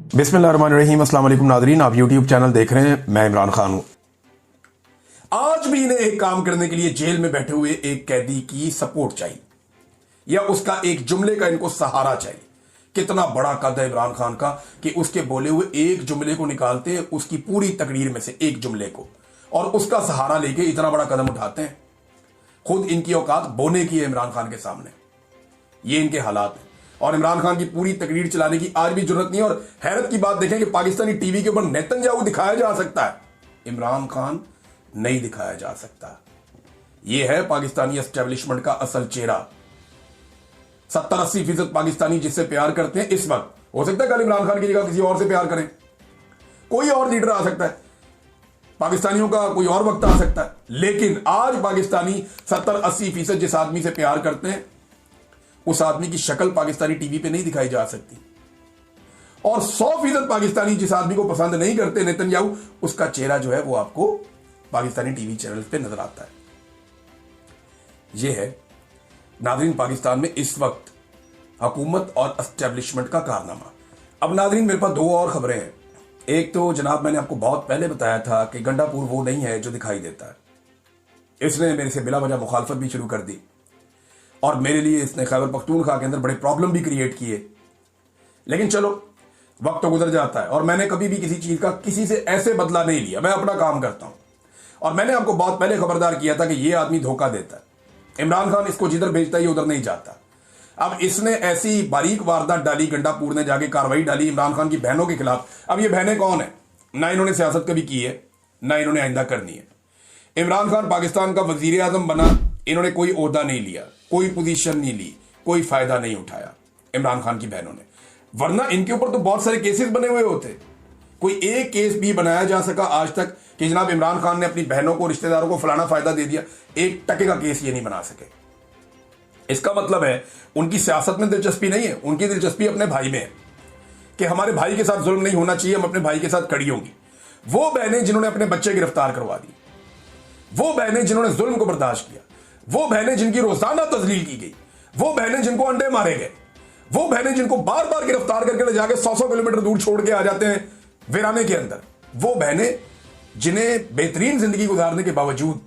बिस्मिल्लाहिर्रहमानिर्रहीम। अस्सलाम वालेकुम नाज़रीन, आप यूट्यूब चैनल देख रहे हैं। मैं इमरान खान हूं। आज भी इन्हें एक काम करने के लिए जेल में बैठे हुए एक कैदी की सपोर्ट चाहिए या उसका एक जुमले का इनको सहारा चाहिए। कितना बड़ा कद है इमरान खान का कि उसके बोले हुए एक जुमले को निकालते हैं, उसकी पूरी तकरीर में से एक जुमले को, और उसका सहारा लेके इतना बड़ा कदम उठाते हैं। खुद इनकी औकात बोने की है इमरान खान के सामने। ये इनके हालात हैं और इमरान खान की पूरी तकरीर चलाने की आज भी जरूरत नहीं है। और हैरत की बात देखें कि पाकिस्तानी टीवी के ऊपर नेतन्याहू दिखाया जा सकता है, इमरान खान नहीं दिखाया जा सकता। यह है पाकिस्तानी एस्टेब्लिशमेंट का असल चेहरा। 70-80% पाकिस्तानी जिससे प्यार करते हैं इस वक्त, हो सकता है कल इमरान खान की जगह किसी और से प्यार करें, कोई और लीडर आ सकता है, पाकिस्तानियों का कोई और वक्त आ सकता है, लेकिन आज पाकिस्तानी 70-80% जिस आदमी से प्यार करते हैं उस आदमी की शक्ल पाकिस्तानी टीवी पे नहीं दिखाई जा सकती। और 100% पाकिस्तानी जिस आदमी को पसंद नहीं करते नेतन्याहू, उसका चेहरा जो है वो आपको पाकिस्तानी टीवी चैनल पे नजर आता है। यह है नाज़रीन पाकिस्तान में इस वक्त हुकूमत और एस्टेब्लिशमेंट का कारनामा। अब नाज़रीन मेरे पास दो और खबरें हैं। एक तो जनाब मैंने आपको बहुत पहले बताया था कि गंडापुर वो नहीं है जो दिखाई देता है। इसने मेरे से बिला वजह मुखालफत भी शुरू कर दी और मेरे लिए इसने खैबर पख्तूनख्वा के अंदर बड़े प्रॉब्लम भी क्रिएट किए। लेकिन चलो, वक्त तो गुजर जाता है और मैंने कभी भी किसी चीज का किसी से ऐसे बदला नहीं लिया। मैं अपना काम करता हूं और मैंने आपको बहुत पहले खबरदार किया था कि यह आदमी धोखा देता है। इमरान खान इसको जिधर भेजता है ये उधर नहीं जाता। अब इसने ऐसी बारीक वारदात डाली, गंडापुर ने जाके कार्रवाई डाली इमरान खान की बहनों के खिलाफ। अब ये बहनें कौन है? ना इन्होंने सियासत कभी की है, ना इन्होंने आइंदा करनी है। इमरान खान पाकिस्तान का वजीर आजम बना, इन्होंने कोई ओहदा नहीं लिया, कोई पोजीशन नहीं ली, कोई फायदा नहीं उठाया इमरान खान की बहनों ने। वरना इनके ऊपर तो बहुत सारे केसेस बने हुए होते। कोई एक केस भी बनाया जा सका आज तक कि जनाब इमरान खान ने अपनी बहनों को, रिश्तेदारों को फलाना फायदा दे दिया? एक टके का केस ये नहीं बना सके। इसका मतलब है उनकी सियासत में दिलचस्पी नहीं है, उनकी दिलचस्पी अपने भाई में है कि हमारे भाई के साथ जुल्म नहीं होना चाहिए, हम अपने भाई के साथ खड़ी होंगी। वो बहनें जिन्होंने अपने बच्चे गिरफ्तार करवा दिए, वो बहनें जिन्होंने जुल्म को बर्दाश्त किया, वो बहनें जिनकी रोजाना तजलील की गई, वो बहनें जिनको अंडे मारे गए, वो बहनें जिनको बार बार गिरफ्तार करके ले जाके 100 किलोमीटर दूर छोड़ के आ जाते हैं वीराने के अंदर, वो बहनें जिन्हें बेहतरीन जिंदगी गुजारने के बावजूद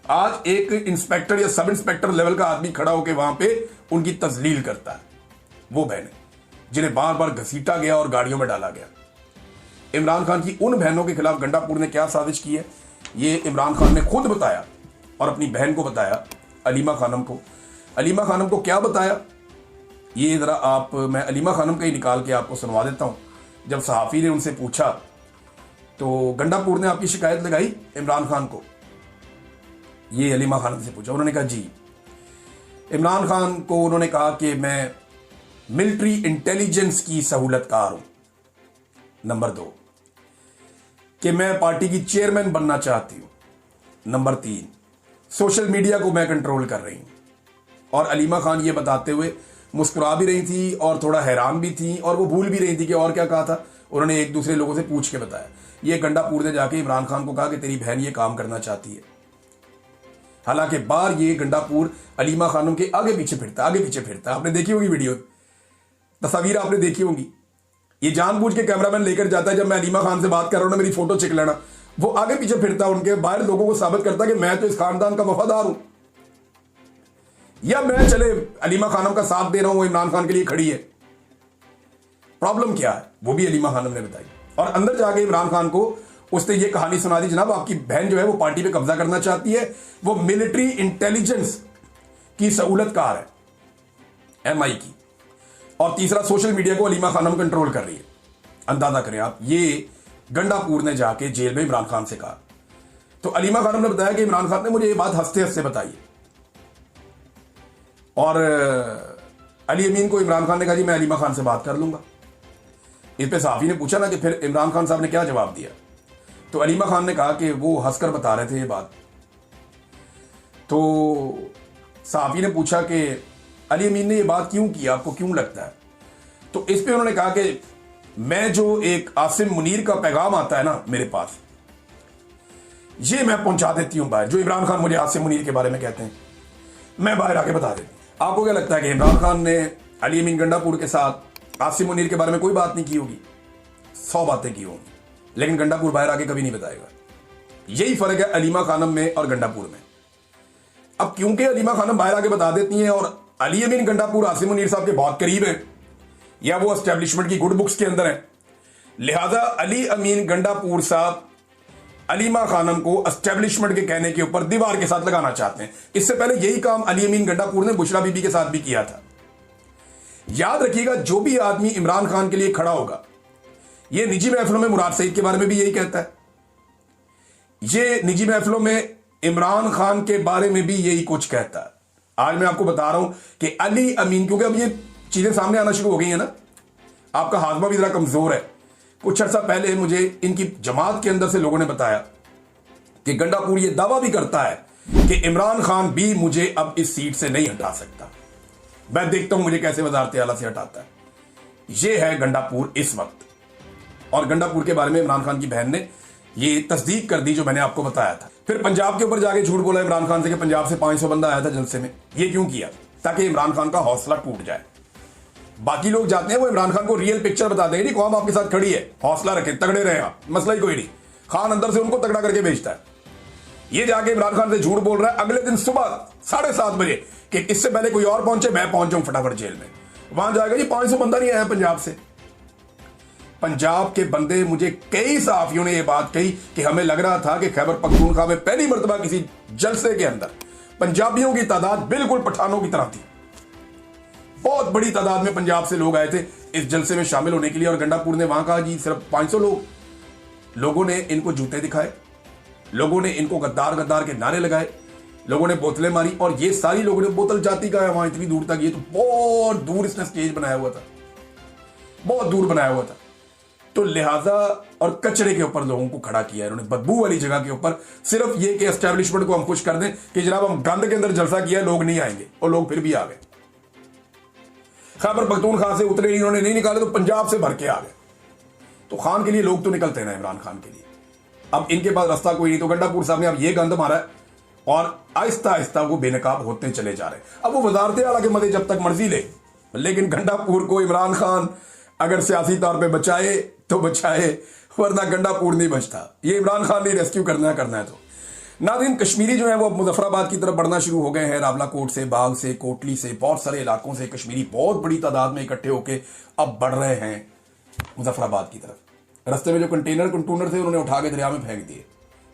आज एक इंस्पेक्टर या सब इंस्पेक्टर लेवल का आदमी खड़ा होकर वहां पे उनकी तजलील करता है, वो बहनें जिन्हें बार बार घसीटा गया और गाड़ियों में डाला गया। इमरान खान की उन बहनों के खिलाफ गंडापुर ने क्या साजिश की है ये इमरान खान ने खुद बताया और अपनी बहन को बताया, अलीमा खानम को। अलीमा खानम को क्या बताया ये जरा आप, मैं अलीमा खानम का ही निकाल के आपको सुनवा देता हूं। जब सहाफ़ी ने उनसे पूछा तो गंडापुर ने आपकी शिकायत लगाई इमरान खान को, ये अलीमा खानम से पूछा। उन्होंने कहा जी। इमरान खान को उन्होंने कहा कि मैं मिलिट्री इंटेलिजेंस की सहूलतकार हूं। नंबर 2 कि मैं पार्टी की चेयरमैन बनना चाहती हूं। नंबर 3 सोशल मीडिया को मैं कंट्रोल कर रही हूं। और अलीमा खान ये बताते हुए मुस्कुरा भी रही थी और थोड़ा हैरान भी थी और वो भूल भी रही थी कि और क्या कहा था। उन्होंने एक दूसरे लोगों से पूछ के बताया। ये गंडापुर ने जाके इमरान खान को कहा कि तेरी बहन ये काम करना चाहती है। हालांकि बार ये गंडापुर अलीमा खानों के आगे पीछे फिरता। आपने देखी होगी वीडियो, तस्वीर आपने देखी होगी। ये जानबूझ के कैमरामैन लेकर जाता है, जब मैं अलीमा खान से बात कर रहा हूं ना, मेरी फोटो चिक लेना, वो आगे पीछे फिरता है उनके, बाहर लोगों को साबित करता है कि मैं तो इस खानदान का वफादार हूं, या मैं चले अलीमा खानम का साथ दे रहा हूं, वो इमरान खान के लिए खड़ी है। प्रॉब्लम क्या है वो भी अलीमा खानम ने बताई। और अंदर जाके इमरान खान को उसने ये कहानी सुना दी, जनाब आपकी बहन जो है वो पार्टी पे कब्जा करना चाहती है, वो मिलिट्री इंटेलिजेंस की सहूलतकार है MI की। और तीसरा सोशल मीडिया को अलीमा खानम कंट्रोल कर रही है। अंदाजा करें आप, ये गंडापुर ने जाके जेल में इमरान खान से कहा। तो अलीमा खानम ने बताया कि इमरान खान ने मुझे ये बात हंसते हंसते बताई। और अली अमीन को इमरान खान ने कहा जी मैं अलीमा खान से बात कर लूंगा। इस पे सहाफ़ी ने पूछा ना कि फिर इमरान खान साहब ने क्या जवाब दिया। तो अलीमा खान ने कहा कि वो हंसकर बता रहे थे ये बात। तो सहाफ़ी ने पूछा कि अली अमीन ने ये बात क्यों की, आपको क्यों लगता है? तो इस पे उन्होंने कहा कि मैं जो एक आसिम मुनीर का पैगाम आता है ना मेरे पास, ये मैं पहुंचा देती हूं बाहर। जो इमरान खान मुझे आसिम मुनीर के बारे में कहते हैं मैं बाहर आके बता देती हूं। आपको क्या लगता है कि इमरान खान ने अली अमीन गंडापुर के साथ आसिम मुनीर के बारे में कोई बात नहीं की होगी? 100 बातें की होंगी, लेकिन गंडापुर बाहर आके कभी नहीं बताएगा। यही फर्क है अलीमा खानम में और गंडापुर में। अब क्योंकि अलीमा खानम बाहर आके बता देती हैं और अली अमीन गंडापुर आसिम मुनीर साहब के बहुत करीब हैं या वो एस्टेब्लिशमेंट की गुड बुक्स के अंदर हैं, लिहाजा अली अमीन गंडापुर साहब अलीमा खानम को एस्टेब्लिशमेंट के कहने के ऊपर दीवार के साथ लगाना चाहते हैं। इससे पहले यही काम अली अमीन गंडापुर ने बुशरा बीबी के साथ भी किया था। याद रखिएगा, जो भी आदमी इमरान खान के लिए खड़ा होगा, ये निजी महफिलों में मुराद सईद के बारे में भी यही कहता है, ये निजी महफिलों में इमरान खान के बारे में भी यही कुछ कहता है। आज मैं आपको बता रहा हूं कि अली अमीन, क्योंकि अब ये चीजें सामने आना शुरू हो गई है ना, आपका हाजमा भी जरा कमजोर है। कुछ अर्सा पहले मुझे इनकी जमात के अंदर से लोगों ने बताया कि गंडापुर ये दावा भी करता है कि इमरान खान भी मुझे अब इस सीट से नहीं हटा सकता। मैं देखता हूं मुझे कैसे वजारत आला से हटाता है। यह है गंडापुर इस वक्त। और गंडापुर के बारे में इमरान खान की बहन ने ये तस्दीक कर दी जो मैंने आपको बताया था। फिर पंजाब के ऊपर जाके झूठ बोला इमरान खान से कि पंजाब से 500 बंदा आया था जलसे में। ये क्यों किया? ताकि इमरान खान का हौसला टूट जाए। बाकी लोग जाते हैं वो इमरान खान को रियल पिक्चर बता देंगे, नहीं कौम आपके साथ खड़ी है, हौसला रखें, तगड़े रहे आप, मसला ही कोई नहीं। खान अंदर से उनको तगड़ा करके भेजता है। ये जाके इमरान खान से झूठ बोल रहा है अगले दिन सुबह 7:30 बजे कि इससे पहले कोई और पहुंचे, मैं पहुंच जाऊं फटाफट जेल में। वहां जाएगा जी 500 बंदा नहीं आया पंजाब से। पंजाब के बंदे, मुझे कई सहाफियों ने यह बात कही कि हमें लग रहा था कि खैबर पख्तूनख्वा में पहली मर्तबा किसी जलसे के अंदर पंजाबियों की तादाद बिल्कुल पठानों की तरह थी। बहुत बड़ी तादाद में पंजाब से लोग आए थे इस जलसे में शामिल होने के लिए। और गंडापुर ने वहां कहा जी सिर्फ 500 लोग। लोगों ने इनको जूते दिखाए, लोगों ने इनको गद्दार गद्दार के नारे लगाए, लोगों ने बोतलें मारी। और ये सारी लोगों ने बोतल जाति का है वहां इतनी दूर तक, ये तो बहुत दूर इसने स्टेज बनाया हुआ था, बहुत दूर बनाया हुआ था। तो लिहाजा और कचरे के ऊपर लोगों को खड़ा किया इन्होंने, बदबू वाली जगह के ऊपर। सिर्फ ये कि एस्टेब्लिशमेंट को हम खुश कर दें कि जनाब हम गंद के अंदर जलसा किया, लोग नहीं आएंगे। और लोग फिर भी आ गए। खैबर पख्तूनख्वा से उतरे, इन्होंने नहीं निकाले तो पंजाब से भर के आ गए। तो खान के लिए लोग तो निकलते ना, इमरान खान के लिए। अब इनके पास रास्ता कोई नहीं, तो गंडापुर साहब ने अब ये गंद मारा है और आहिस्ता आहिस्ता वो बेनकाब होते चले जा रहे हैं। अब वो वजारत आला के मदे जब तक मर्जी ले, लेकिन गंडापुर को इमरान खान अगर सियासी तौर पे बचाए तो बचाए, वरना गंडापुर नहीं बचता। ये इमरान खान ने रेस्क्यू करना है। तो नाज़रीन, कश्मीरी जो है वो अब मुजफ्फराबाद की तरफ बढ़ना शुरू हो गए हैं। रावलाकोट से, बाग से, कोटली से, बहुत सारे इलाकों से कश्मीरी बहुत बड़ी तादाद में इकट्ठे होकर अब बढ़ रहे हैं मुजफ्फराबाद की तरफ। रास्ते में जो कंटेनर थे उन्होंने उठा के दरिया में फेंक दिए।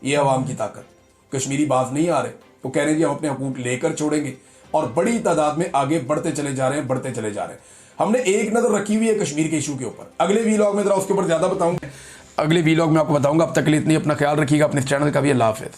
ये अवाम की ताकत। कश्मीरी बाज नहीं आ रहे, तो कह रहे हैं जी हम अपने हुकूक लेकर छोड़ेंगे, और बड़ी तादाद में आगे बढ़ते चले जा रहे हैं। हमने एक नजर रखी हुई है कश्मीर के इशू के ऊपर। अगले वीलॉग में जरा उसके ऊपर ज्यादा बताऊंगा, अगले वीलॉग में आपको बताऊंगा। अब तक के लिए इतनी अपना ख्याल रखिएगा, अपने चैनल का भी। अल्लाह हाफिज़।